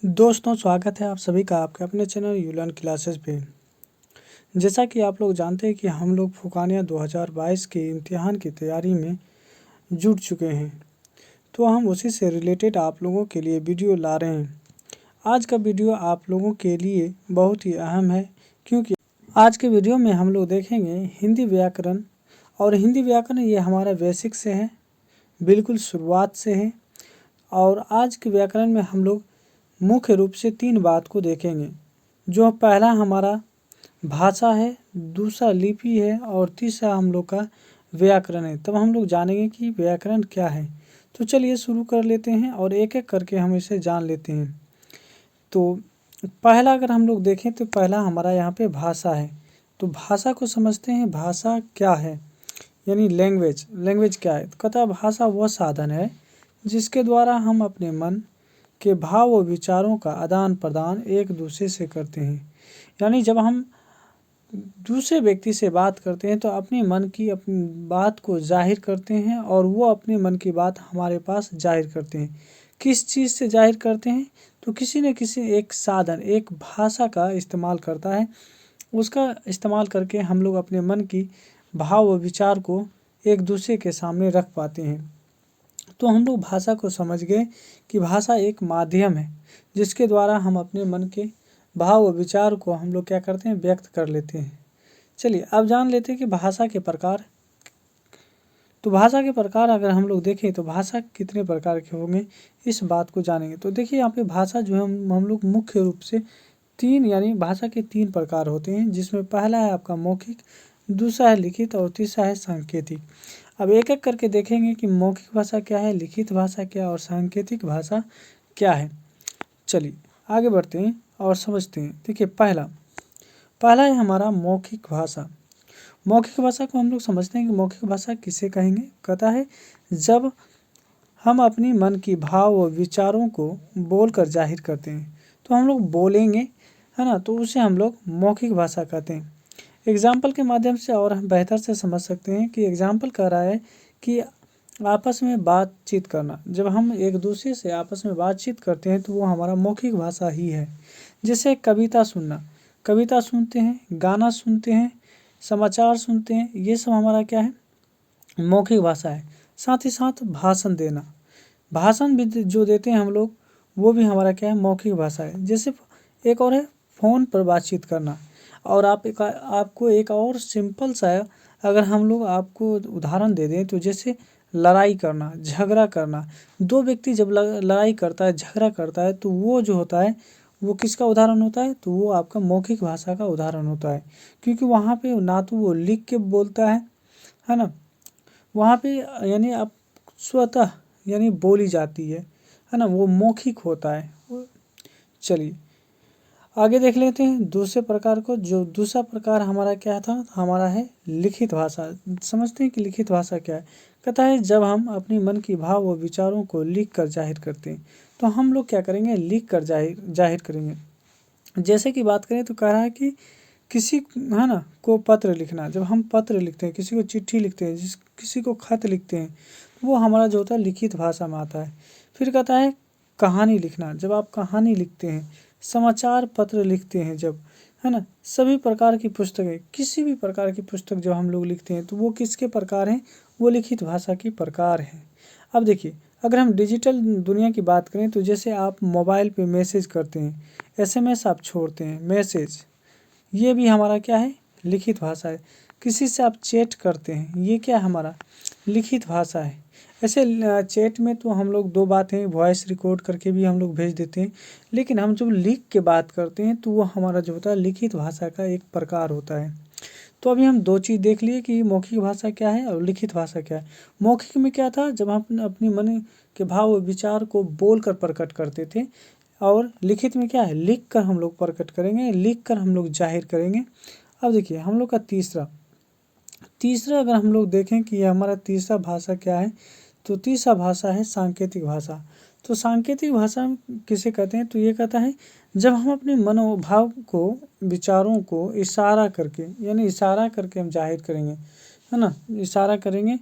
दोस्तों, स्वागत है आप सभी का आपके अपने चैनल यू लर्न क्लासेस पे। जैसा कि आप लोग जानते हैं कि हम लोग फुकानिया 2022 के इम्तिहान की तैयारी में जुट चुके हैं, तो हम उसी से रिलेटेड आप लोगों के लिए वीडियो ला रहे हैं। आज का वीडियो आप लोगों के लिए बहुत ही अहम है, क्योंकि आज के वीडियो में हम लोग देखेंगे हिंदी व्याकरण। और हिंदी व्याकरण ये हमारा बेसिक से है, बिल्कुल शुरुआत से है। और आज के व्याकरण में हम लोग मुख्य रूप से 3 बात को देखेंगे। जो पहला हमारा भाषा है, दूसरा लिपि है और तीसरा हम लोग का व्याकरण है। तब हम लोग जानेंगे कि व्याकरण क्या है। तो चलिए शुरू कर लेते हैं और एक एक करके हम इसे जान लेते हैं। तो पहला अगर हम लोग देखें तो पहला हमारा यहाँ पे भाषा है। तो भाषा को समझते हैं, भाषा क्या है यानी लैंग्वेज। लैंग्वेज क्या है? तो कहता है भाषा वह साधन है जिसके द्वारा हम अपने मन के भाव और विचारों का आदान प्रदान एक दूसरे से करते हैं। यानी जब हम दूसरे व्यक्ति से बात करते हैं तो अपने मन की अपनी बात को जाहिर करते हैं और वो अपने मन की बात हमारे पास जाहिर करते हैं। किस चीज़ से जाहिर करते हैं? तो किसी न किसी एक साधन, एक भाषा का इस्तेमाल करता है। उसका इस्तेमाल करके हम लोग अपने मन की भाव और विचार को एक दूसरे के सामने रख पाते हैं। तो हम लोग भाषा को समझ गए कि भाषा एक माध्यम है जिसके द्वारा हम अपने मन के भाव और विचार को हम लोग क्या करते हैं, व्यक्त कर लेते हैं। चलिए अब जान लेते हैं कि भाषा के प्रकार। तो भाषा के प्रकार अगर हम लोग देखें तो भाषा कितने प्रकार के होंगे, इस बात को जानेंगे। तो देखिए यहाँ पे भाषा जो है हम लोग मुख्य रूप से 3 यानी भाषा के 3 प्रकार होते हैं, जिसमें पहला है आपका मौखिक, दूसरा है लिखित और तीसरा है सांकेतिक। अब एक एक करके देखेंगे कि मौखिक भाषा क्या है, लिखित भाषा क्या है और सांकेतिक भाषा क्या है। चलिए आगे बढ़ते हैं और समझते हैं। देखिए पहला है हमारा मौखिक भाषा। मौखिक भाषा को हम लोग समझते हैं कि मौखिक भाषा किसे कहेंगे। कहता है जब हम अपनी मन की भाव और विचारों को बोलकर जाहिर करते हैं, तो हम लोग बोलेंगे, है ना, तो उसे हम लोग मौखिक भाषा कहते हैं। एग्जाम्पल के माध्यम से और हम बेहतर से समझ सकते हैं कि एग्जाम्पल कह रहा है कि आपस में बातचीत करना। जब हम एक दूसरे से आपस में बातचीत करते हैं तो वो हमारा मौखिक भाषा ही है। जैसे कविता सुनना, कविता सुनते हैं, गाना सुनते हैं, समाचार सुनते हैं, ये सब हमारा क्या है, मौखिक भाषा है। साथ ही साथ भाषण देना, भाषण भी जो देते हैं हम लोग, वो भी हमारा क्या है, मौखिक भाषा है। जैसे एक और है फ़ोन पर बातचीत करना। और आपको एक और सिंपल सा अगर हम लोग आपको उदाहरण दे दें तो जैसे लड़ाई करना, झगड़ा करना। 2 व्यक्ति जब लड़ाई करता है, झगड़ा करता है, तो वो जो होता है वो किसका उदाहरण होता है? तो वो आपका मौखिक भाषा का उदाहरण होता है। क्योंकि वहाँ पे ना तो वो लिख के बोलता है ना, वहाँ पे यानी आप स्वतः यानी बोली जाती है ना, वो मौखिक होता है। चलिए आगे देख लेते हैं दूसरे प्रकार को। जो दूसरा प्रकार हमारा क्या था, हमारा है लिखित भाषा। समझते हैं कि लिखित भाषा क्या है। कहता है जब हम अपने मन की भाव और विचारों को लिख कर जाहिर करते हैं, तो हम लोग क्या करेंगे, लिख कर जाहिर करेंगे। जैसे कि बात करें तो कह रहा है कि किसी है ना को पत्र लिखना। जब हम पत्र लिखते हैं, किसी को चिट्ठी लिखते हैं, किसी को खत लिखते हैं, वो हमारा जो होता है लिखित भाषा में आता है। फिर कहता है कहानी लिखना। जब आप कहानी लिखते हैं, समाचार पत्र लिखते हैं, जब, है ना, सभी प्रकार की पुस्तकें, किसी भी प्रकार की पुस्तक जब हम लोग लिखते हैं तो वो किसके प्रकार हैं, वो लिखित भाषा की प्रकार हैं। अब देखिए अगर हम डिजिटल दुनिया की बात करें तो जैसे आप मोबाइल पे मैसेज करते हैं, SMS आप छोड़ते हैं, मैसेज, ये भी हमारा क्या है, लिखित भाषा है। किसी से आप चैट करते हैं, ये क्या है, हमारा लिखित भाषा है। ऐसे चैट में तो हम लोग 2 बातें वॉइस रिकॉर्ड करके भी हम लोग भेज देते हैं, लेकिन हम जब लिख के बात करते हैं तो वो हमारा जो होता है लिखित भाषा का एक प्रकार होता है। तो अभी हम 2 चीज़ देख लिए कि मौखिक भाषा क्या है और लिखित भाषा क्या है। मौखिक में क्या था, जब हम अपनी मन के भाव और विचार को बोल कर प्रकट करते थे, और लिखित में क्या है, लिख कर हम लोग प्रकट करेंगे, लिख कर हम लोग जाहिर करेंगे। अब देखिए हम लोग का तीसरा अगर हम लोग देखें कि हमारा तीसरा भाषा क्या है, तो तीसरा भाषा है सांकेतिक भाषा। तो सांकेतिक भाषा किसे कहते हैं, तो ये कहता है जब हम अपने मनोभाव को, विचारों को इशारा करके, यानी इशारा करके हम जाहिर करेंगे, है ना, इशारा करेंगे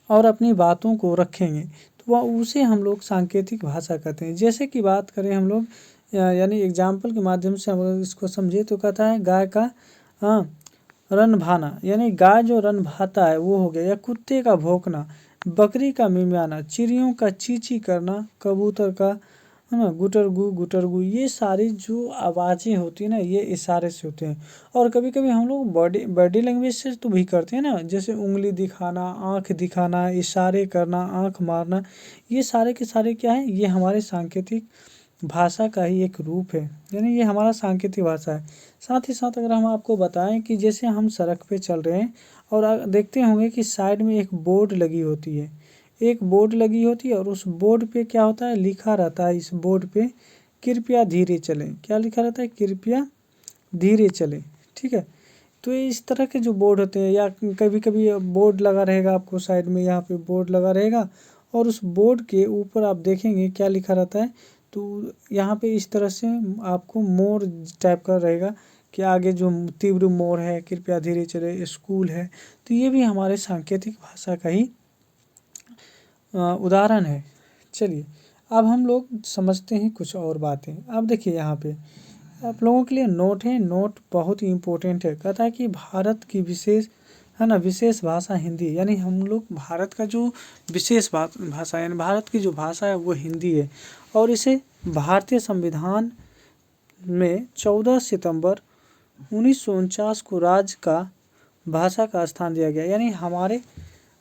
और अपनी बातों को रखेंगे, तो वह उसे हम लोग सांकेतिक भाषा कहते हैं। जैसे कि बात करें हम लोग यानी एग्जाम्पल के माध्यम से हम अगर इसको समझे तो कहता है गाय का रन भाना, यानी गाय जो रन भाता है वो हो गया, या कुत्ते का भौंकना, बकरी का मिमियाना, चिड़ियों का चींची करना, कबूतर का है ना गुटरगू गुटरगू, ये सारी जो आवाज़ें होती है ना ये इशारे से होते हैं। और कभी कभी हम लोग बॉडी लैंग्वेज से तो भी करते हैं ना, जैसे उंगली दिखाना, आँख दिखाना, इशारे करना, आँख मारना, ये सारे के सारे क्या है, ये हमारे सांकेतिक भाषा का ही एक रूप है, यानी ये हमारा सांकेतिक भाषा है। साथ ही साथ अगर हम आपको बताएं कि जैसे हम सड़क पे चल रहे हैं और देखते होंगे कि साइड में एक बोर्ड लगी होती है, एक बोर्ड लगी होती है और उस बोर्ड पे क्या होता है, लिखा रहता है, इस बोर्ड पे कृपया धीरे चलें, क्या लिखा रहता है, कृपया धीरे चलें। ठीक है, तो इस तरह के जो बोर्ड होते हैं, या कभी कभी बोर्ड लगा रहेगा आपको साइड में, यहाँ पे बोर्ड लगा रहेगा और उस बोर्ड के ऊपर आप देखेंगे क्या लिखा रहता है, तो यहाँ पे इस तरह से आपको मोर टाइप का रहेगा कि आगे जो तीव्र मोर है, कृपया धीरे चले, स्कूल है, तो ये भी हमारे सांकेतिक भाषा का ही उदाहरण है। चलिए अब हम लोग समझते हैं कुछ और बातें। अब देखिए यहाँ पे आप लोगों के लिए नोट है, नोट बहुत ही इम्पोर्टेंट है। कहता है कि भारत की विशेष है ना विशेष भाषा हिंदी, यानी हम लोग भारत का जो विशेष भाषा यानी भारत की जो भाषा है वो हिंदी है, और इसे भारतीय संविधान में 14 सितंबर 1949 को राज्य का भाषा का स्थान दिया गया। यानी हमारे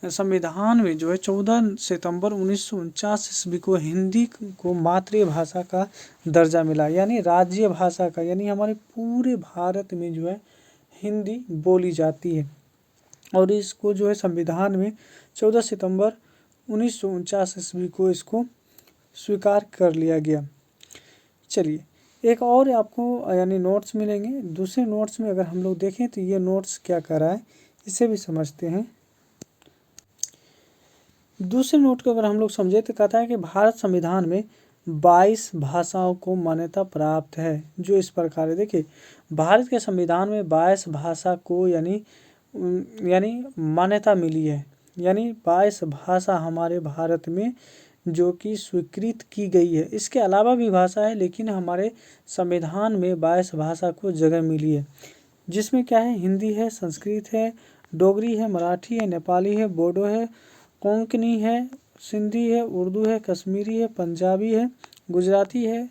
संविधान में जो है 14 सितंबर 1949 ईस्वी को हिंदी को मातृभाषा का दर्जा मिला, यानी राज्य भाषा का, यानी हमारे पूरे भारत में जो है हिंदी बोली जाती है, और इसको जो है संविधान में 14 सितंबर 1949 ईस्वी को इसको स्वीकार कर लिया गया। चलिए एक और आपको यानी नोट्स मिलेंगे। दूसरे नोट्स में अगर हम लोग देखें तो ये नोट्स क्या कर रहा है इसे भी समझते हैं। दूसरे नोट को अगर हम लोग समझे तो कहता है कि भारत संविधान में 22 भाषाओं को मान्यता प्राप्त है, जो इस प्रकार है। देखिए भारत के संविधान में 22 भाषा को यानी मान्यता मिली है, यानी 22 भाषा हमारे भारत में जो कि स्वीकृत की गई है। इसके अलावा भी भाषा है, लेकिन हमारे संविधान में 22 भाषा को जगह मिली है, जिसमें क्या है, हिंदी है, संस्कृत है, डोगरी है, मराठी है, नेपाली है, बोडो है, कोंकणी है, सिंधी है, उर्दू है, कश्मीरी है, पंजाबी है, गुजराती है,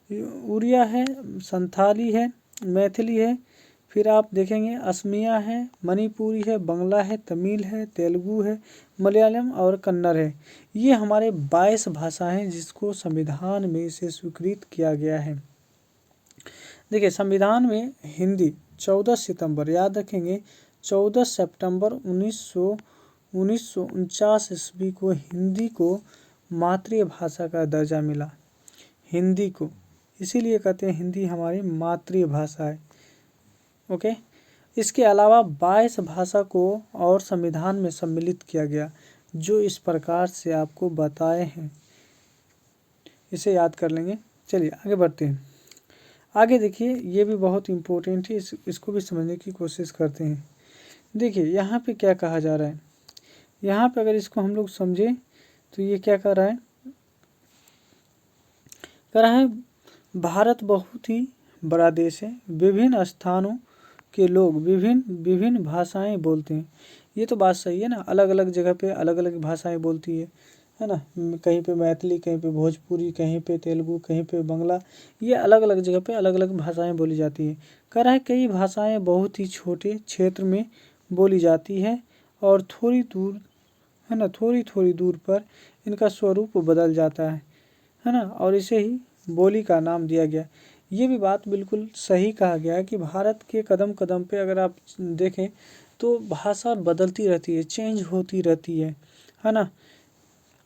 उड़िया है, संथाली है, मैथिली है, फिर आप देखेंगे असमिया है, मणिपुरी है, बंगला है, तमिल है, तेलुगु है, मलयालम और कन्नड़ है। ये हमारे 22 भाषाएं हैं जिसको संविधान में इसे स्वीकृत किया गया है। देखिए संविधान में हिंदी 14 सितंबर याद रखेंगे, 14 सितंबर 1949 ईस्वी को हिंदी को मातृभाषा का दर्जा मिला, हिंदी को, इसीलिए कहते हैं हिंदी हमारी मातृभाषा है। ओके, इसके अलावा 22 भाषा को और संविधान में सम्मिलित किया गया, जो इस प्रकार से आपको बताए हैं, इसे याद कर लेंगे। चलिए आगे बढ़ते हैं। आगे देखिए ये भी बहुत इम्पोर्टेंट है, इसको भी समझने की कोशिश करते हैं। देखिए यहाँ पे क्या कहा जा रहा है, यहाँ पे अगर इसको हम लोग समझें तो ये क्या कर रहा है, कह रहा है भारत बहुत ही बड़ा देश है, विभिन्न स्थानों के लोग विभिन्न भाषाएं बोलते हैं। ये तो बात सही है ना, अलग अलग जगह पे अलग अलग भाषाएं बोलती है ना, कहीं पे मैथिली, कहीं पे भोजपुरी, कहीं पे तेलुगु, कहीं पे बंगला, ये अलग अलग जगह पे अलग अलग भाषाएं बोली जाती है। कह रहा है कई भाषाएं बहुत ही छोटे क्षेत्र में बोली जाती है और थोड़ी दूर है ना, थोड़ी दूर पर इनका स्वरूप बदल जाता है ना, और इसे ही बोली का नाम दिया गया। ये भी बात बिल्कुल सही कहा गया है कि भारत के कदम कदम पे अगर आप देखें तो भाषा बदलती रहती है, चेंज होती रहती है ना,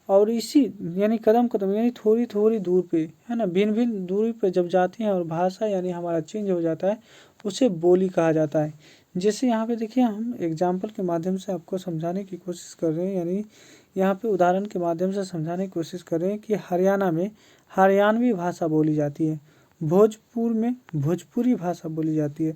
और इसी यानी कदम कदम यानी थोड़ी दूर पे है ना, भिन्न दूरी पे जब जाते हैं और भाषा यानी हमारा चेंज हो जाता है, उसे बोली कहा जाता है। जैसे यहाँ पे देखिए हम एग्जाम्पल के माध्यम से आपको समझाने की कोशिश कर रहे हैं, यानी यहाँ पे उदाहरण के माध्यम से समझाने की कोशिश कर रहे हैं कि हरियाणा में हरियाणवी भाषा बोली जाती है, भोजपुर में भोजपुरी भाषा बोली जाती है,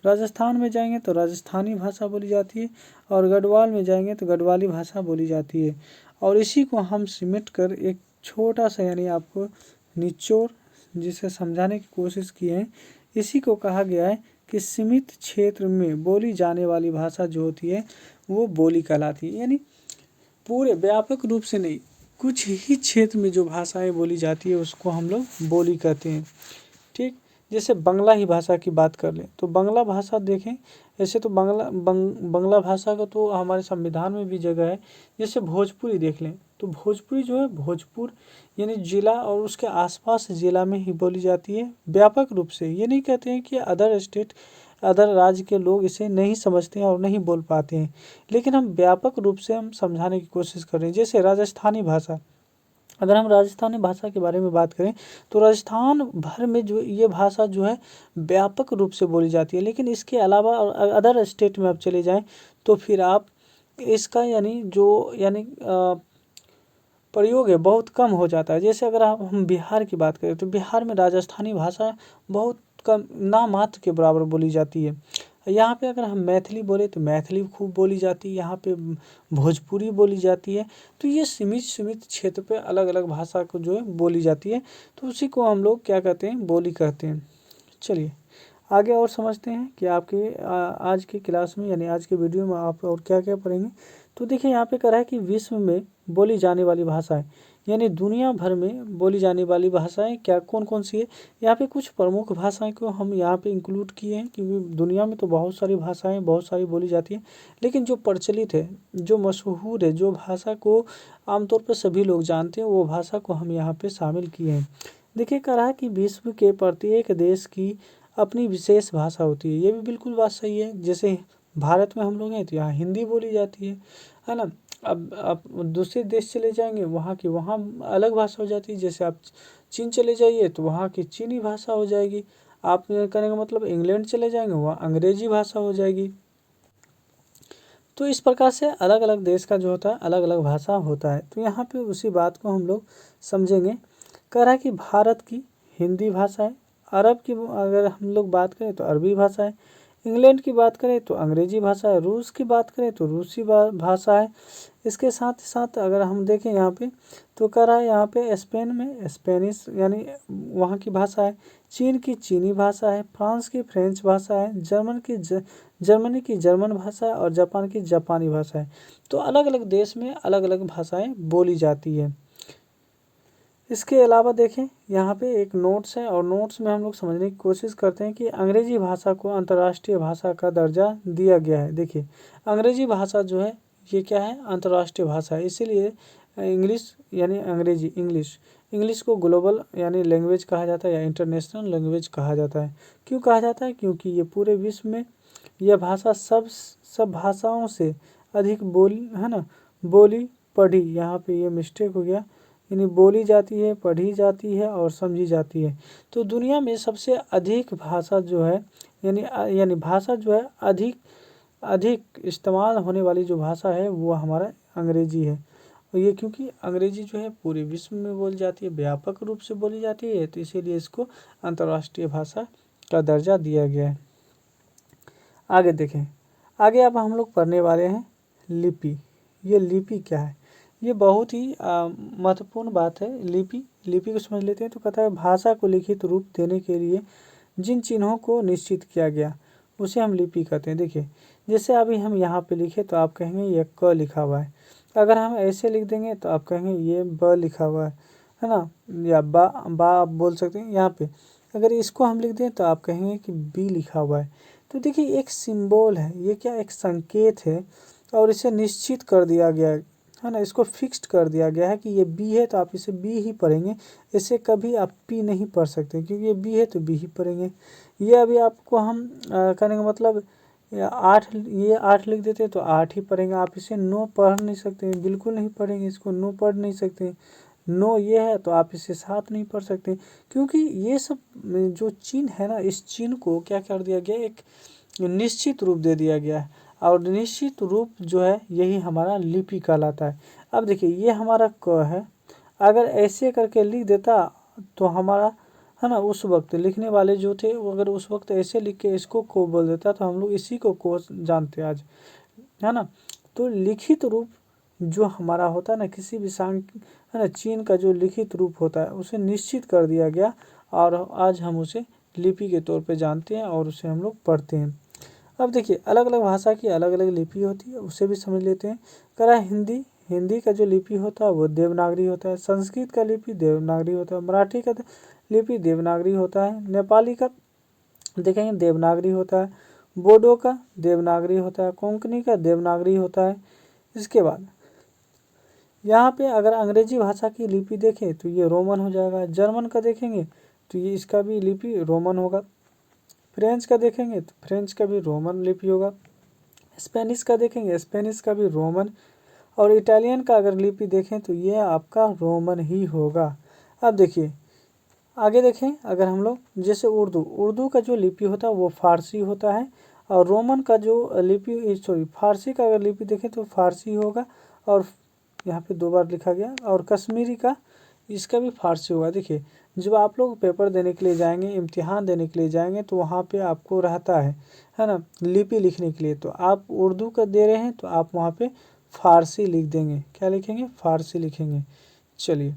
राजस्थान में जाएंगे तो राजस्थानी भाषा बोली जाती है, और गढ़वाल में जाएंगे तो गढ़वाली भाषा बोली जाती है। और इसी को हम सिमट कर एक छोटा सा यानी आपको निचोड़ जिसे समझाने की कोशिश की है, इसी को कहा गया है कि सीमित क्षेत्र में बोली जाने वाली भाषा जो होती है वो बोली कहलाती है। यानी पूरे व्यापक रूप से नहीं, कुछ ही क्षेत्र में जो भाषाएं बोली जाती है उसको हम लोग बोली कहते हैं। ठीक, जैसे बांग्ला ही भाषा की बात कर लें तो बांग्ला भाषा देखें, ऐसे तो बांग्ला भाषा का तो हमारे संविधान में भी जगह है। जैसे भोजपुरी देख लें तो भोजपुरी जो है भोजपुर यानी जिला और उसके आसपास जिला में ही बोली जाती है व्यापक रूप से। ये नहीं कहते हैं कि अदर राज्य के लोग इसे नहीं समझते हैं और नहीं बोल पाते हैं, लेकिन हम व्यापक रूप से हम समझाने की कोशिश कर रहे हैं। जैसे राजस्थानी भाषा, अगर हम राजस्थानी भाषा के बारे में बात करें तो राजस्थान भर में जो ये भाषा जो है व्यापक रूप से बोली जाती है, लेकिन इसके अलावा अदर स्टेट में आप चले जाएं तो फिर आप इसका यानी प्रयोग है बहुत कम हो जाता है। जैसे अगर हम बिहार की बात करें तो बिहार में राजस्थानी भाषा बहुत कम, ना मात्र के बराबर बोली जाती है। यहाँ पे अगर हम मैथिली बोले तो मैथिली खूब बोली जाती है, यहाँ पे भोजपुरी बोली जाती है। तो ये सीमित क्षेत्र पे अलग अलग भाषा को जो है बोली जाती है, तो उसी को हम लोग क्या कहते हैं, बोली कहते हैं। चलिए आगे और समझते हैं कि आपके आज की क्लास में यानी आज के वीडियो में आप और क्या क्या पढ़ेंगे। तो देखिए यहाँ पे कह रहा है कि विश्व में बोली जाने वाली भाषाएं, यानी दुनिया भर में बोली जाने वाली भाषाएं क्या कौन कौन सी है। यहाँ पे कुछ प्रमुख भाषाएं को हम यहाँ पे इंक्लूड किए हैं, क्योंकि दुनिया में तो बहुत सारी भाषाएं बहुत सारी बोली जाती हैं, लेकिन जो प्रचलित है, जो मशहूर है, जो भाषा को आमतौर पर सभी लोग जानते हैं, वो भाषा को हम यहाँ पे शामिल किए हैं। देखिए कह रहा है कि विश्व के प्रत्येक देश की अपनी विशेष भाषा होती है। ये भी बिल्कुल बात सही है। जैसे भारत में हम लोग हैं तो यहाँ हिंदी बोली जाती है ना। अब आप दूसरे देश चले जाएंगे वहाँ अलग भाषा हो जाती है। जैसे आप चीन चले जाइए तो वहाँ की चीनी भाषा हो जाएगी। आप कहने का मतलब इंग्लैंड चले जाएंगे वहाँ अंग्रेजी भाषा हो जाएगी। तो इस प्रकार से अलग अलग देश का जो होता है अलग अलग भाषा होता है। तो यहाँ पे उसी बात को हम लोग समझेंगे। कह रहा है कि भारत की हिंदी भाषा है, अरब की अगर हम लोग बात करें तो अरबी भाषा है, इंग्लैंड की बात करें तो अंग्रेजी भाषा है, रूस की बात करें तो रूसी भाषा है। इसके साथ साथ अगर हम देखें यहाँ पे तो कह रहा है यहाँ पे स्पेन में स्पेनिश यानी वहाँ की भाषा है, चीन की चीनी भाषा है, फ्रांस की फ्रेंच भाषा है, जर्मनी की जर्मन भाषा है और जापान की जापानी भाषा है। तो अलग अलग देश में अलग अलग भाषाएं बोली जाती है। इसके अलावा देखें यहाँ पे एक नोट्स है और नोट्स में हम लोग समझने की कोशिश करते हैं कि अंग्रेजी भाषा को अंतर्राष्ट्रीय भाषा का दर्जा दिया गया है। देखिए अंग्रेजी भाषा जो है ये क्या है, अंतर्राष्ट्रीय भाषा है। इसीलिए इंग्लिश यानी अंग्रेजी इंग्लिश को ग्लोबल यानी लैंग्वेज कहा जाता है या इंटरनेशनल लैंग्वेज कहा जाता है। क्यों कहा जाता है, क्योंकि ये पूरे विश्व में यह भाषा सब भाषाओं से अधिक बोली पढ़ी, यहाँ पे ये मिस्टेक हो गया, यानी बोली जाती है, पढ़ी जाती है और समझी जाती है। तो दुनिया में सबसे अधिक भाषा जो है यानी भाषा जो है अधिक इस्तेमाल होने वाली जो भाषा है वो हमारा अंग्रेजी है। और ये क्योंकि अंग्रेजी जो है पूरे विश्व में बोली जाती है, व्यापक रूप से बोली जाती है, तो इसीलिए इसको अंतर्राष्ट्रीय भाषा का दर्जा दिया गया है। आगे देखें, आगे अब हम लोग पढ़ने वाले हैं लिपि। ये लिपि क्या है, ये बहुत ही महत्वपूर्ण बात है। लिपि को समझ लेते हैं। तो कहता है भाषा को लिखित रूप देने के लिए जिन चिन्हों को निश्चित किया गया उसे हम लिपि कहते हैं। देखिए जैसे अभी हम यहाँ पे लिखे तो आप कहेंगे ये क लिखा हुआ है, अगर हम ऐसे लिख देंगे तो आप कहेंगे ये ब लिखा हुआ है ना, या बा आप बोल सकते हैं। यहाँ पे अगर इसको हम लिख दें तो आप कहेंगे कि बी लिखा हुआ है। तो देखिए एक सिंबल है, ये क्या एक संकेत है और इसे निश्चित कर दिया गया है ना, इसको फिक्स्ड कर दिया गया है कि ये बी है तो आप इसे बी ही पढ़ेंगे, इसे कभी आप पी नहीं पढ़ सकते, क्योंकि ये बी है तो बी ही पढ़ेंगे। ये अभी आपको हम कहने का मतलब ये 8 लिख देते तो 8 ही पढ़ेंगे, आप इसे 9 पढ़ नहीं सकते, बिल्कुल नहीं पढ़ेंगे, इसको 9 पढ़ नहीं सकते। 9 ये है तो आप इसे 7 नहीं पढ़ सकते, क्योंकि ये सब जो चिन्ह है ना, इस चिन्ह को क्या कर दिया गया, एक निश्चित रूप दे दिया गया है और निश्चित रूप जो है यही हमारा लिपि कहलाता है। अब देखिए ये हमारा क है, अगर ऐसे करके लिख देता तो हमारा है ना, उस वक्त लिखने वाले जो थे वो अगर उस वक्त ऐसे लिख के इसको को बोल देता तो हम लोग इसी को जानते आज, है ना। तो लिखित रूप जो हमारा होता है ना, किसी भी है ना, चिन्ह का जो लिखित रूप होता है उसे निश्चित कर दिया गया और आज हम उसे लिपि के तौर पे जानते हैं और उसे हम लोग पढ़ते हैं। अब देखिए अलग अलग भाषा की अलग अलग लिपि होती है, उसे भी समझ लेते हैं। करा हिंदी का जो लिपि होता है वो देवनागरी होता है। संस्कृत का लिपि देवनागरी होता है। मराठी का लिपि देवनागरी होता है। नेपाली का देखेंगे देवनागरी होता है। बोडो का देवनागरी होता है। कोंकणी का देवनागरी होता है। इसके बाद यहाँ पे अगर अंग्रेजी भाषा की लिपि देखें तो ये रोमन हो जाएगा। जर्मन का देखेंगे तो ये इसका भी लिपि रोमन होगा। फ्रेंच का देखेंगे तो फ्रेंच का भी रोमन लिपि होगा। स्पेनिश का देखेंगे स्पेनिश का भी रोमन, और इटालियन का अगर लिपि देखें तो ये आपका रोमन ही होगा। अब देखिए आगे देखें, अगर हम लोग जैसे उर्दू का जो लिपि होता है वो फारसी होता है, और रोमन का जो लिपि फारसी का अगर लिपि देखें तो फारसी होगा, और यहाँ पे 2 बार लिखा गया। और कश्मीरी का इसका भी फारसी होगा। देखिए जब आप लोग पेपर देने के लिए जाएंगे, इम्तिहान देने के लिए जाएंगे तो वहाँ पे आपको रहता है ना, लिपि लिखने के लिए। तो आप उर्दू का दे रहे हैं तो आप वहाँ पे फारसी लिख देंगे। क्या लिखेंगे? फारसी लिखेंगे। चलिए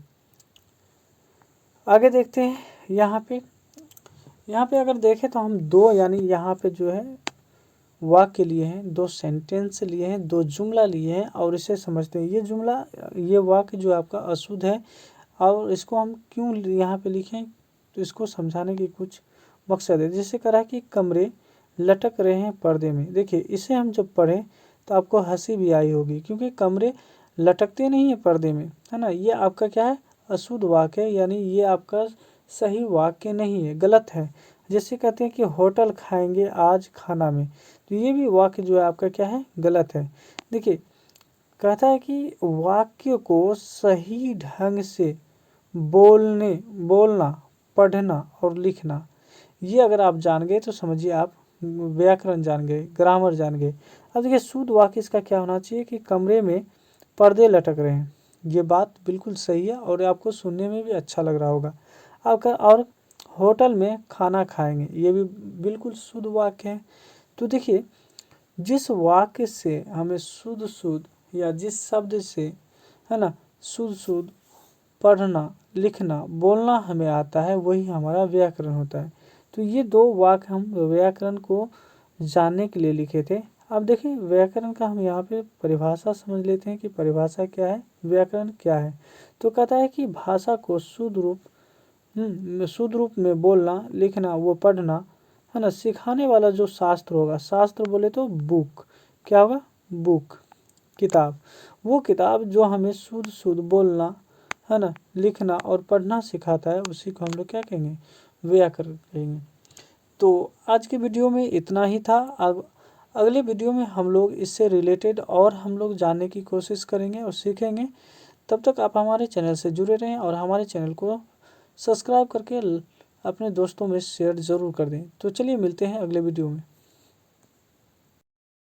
आगे देखते हैं। यहाँ पे अगर देखें तो हम 2 यानी यहाँ पे जो है वाक्य लिए हैं, 2 सेंटेंस लिए हैं, 2 जुमला लिए हैं और इसे समझते हैं। ये वाक्य जो आपका अशुद्ध है और इसको हम क्यों यहाँ पे लिखें तो इसको समझाने की कुछ मकसद है। जैसे करा कि कमरे लटक रहे हैं पर्दे में। देखिए इसे हम जब पढ़ें तो आपको हंसी भी आई होगी, क्योंकि कमरे लटकते नहीं है पर्दे में, है ना। ये आपका क्या है? अशुद्ध वाक्य है, यानी ये आपका सही वाक्य नहीं है, गलत है। जैसे कहते हैं कि होटल खाएंगे आज खाना में, तो ये भी वाक्य जो है आपका क्या है? गलत है। देखिए कहता है कि वाक्य को सही ढंग से बोलना, पढ़ना और लिखना, ये अगर आप जान गए तो समझिए आप व्याकरण जान गए, ग्रामर जान गए। अब देखिए शुद्ध वाक्य इसका क्या होना चाहिए कि कमरे में पर्दे लटक रहे हैं। ये बात बिल्कुल सही है और आपको सुनने में भी अच्छा लग रहा होगा आपका। और होटल में खाना खाएंगे, ये भी बिल्कुल शुद्ध वाक्य है। तो देखिए जिस वाक्य से हमें शुद्ध या जिस शब्द से, है ना, शुद्ध पढ़ना, लिखना, बोलना हमें आता है, वही हमारा व्याकरण होता है। तो ये 2 वाक्य हम व्याकरण को जानने के लिए लिखे थे। अब देखिए व्याकरण का हम यहाँ पे परिभाषा समझ लेते हैं कि परिभाषा क्या है, व्याकरण क्या है। तो कहता है कि भाषा को शुद्ध रूप में बोलना, लिखना, वो पढ़ना, है ना, सिखाने वाला जो शास्त्र होगा, शास्त्र बोले तो बुक, क्या होगा? बुक, किताब। वो किताब जो हमें शुद्ध बोलना, है ना, लिखना और पढ़ना सिखाता है, उसी को हम लोग क्या कहेंगे? व्याकरण कहेंगे। तो आज के वीडियो में इतना ही था। अब अगले वीडियो में हम लोग इससे रिलेटेड और हम लोग जानने की कोशिश करेंगे और सीखेंगे। तब तक आप हमारे चैनल से जुड़े रहें और हमारे चैनल को सब्सक्राइब करके अपने दोस्तों में शेयर ज़रूर कर दें। तो चलिए मिलते हैं अगले वीडियो में।